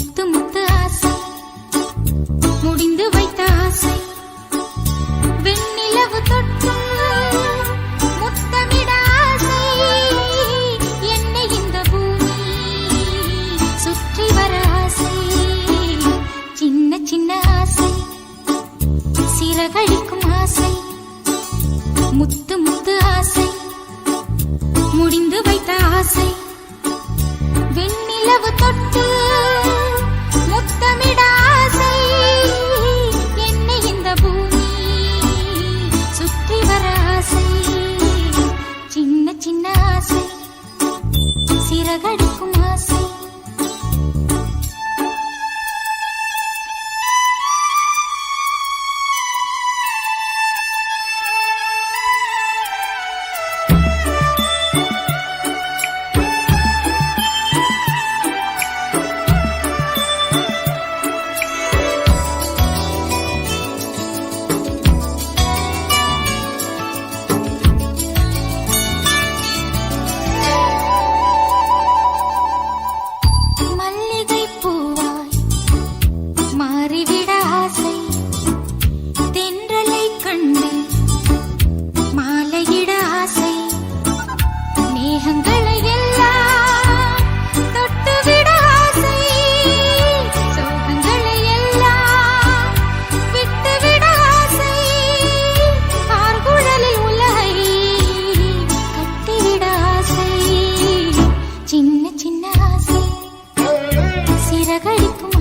முத்து முத்து ஆசை முடிந்து வைத்த ஆசை வெண்ணிலவு தொட்டு முத்தமிட ஆசை என்னை இந்த பூமி சுற்றி வர ஆசை சின்ன சின்ன ஆசை சிறகடிக்கும் ஆசை முத்து முத்து ஆசை முடிந்து வைத்த ஆசை வெண்ணிலவு தொட்டு முத்தமிட ஆசை என்னை இந்த பூமி சுற்றி வர ஆசை சின்ன சின்ன ஆசை சிறகடிக்கும்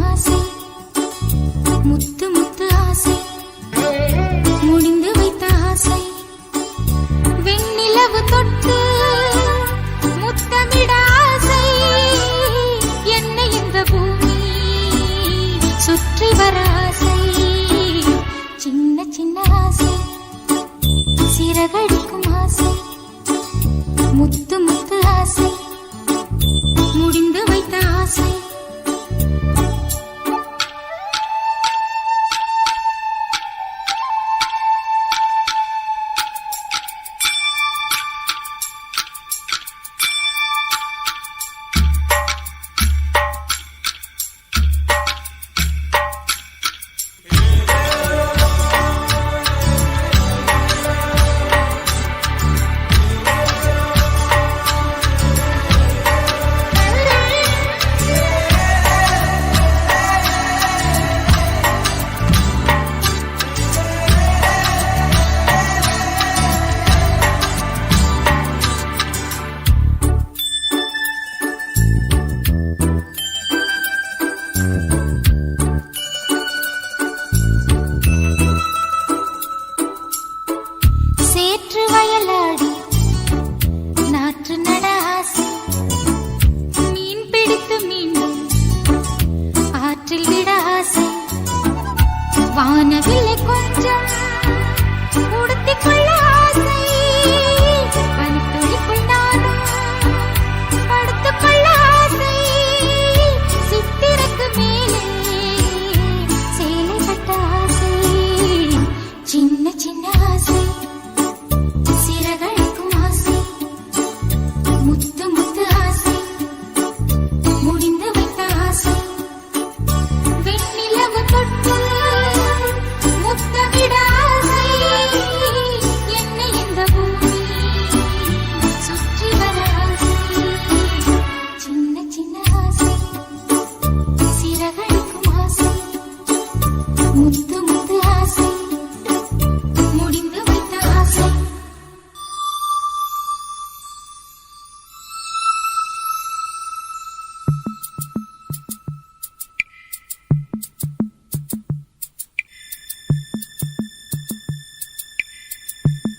ஆசை முத்து முத்து ஆசை முடிந்து வைத்த ஆசை வெண்ணிலவு தொட்டு முத்தமிட ஆசை என்னை இந்த பூமி சுற்றி வர ஆசை சின்ன சின்ன ஆசை சிறகடிக்கும் ஆசை முத்து முத்து ஆசை முடிந்து வைத்த ஆசை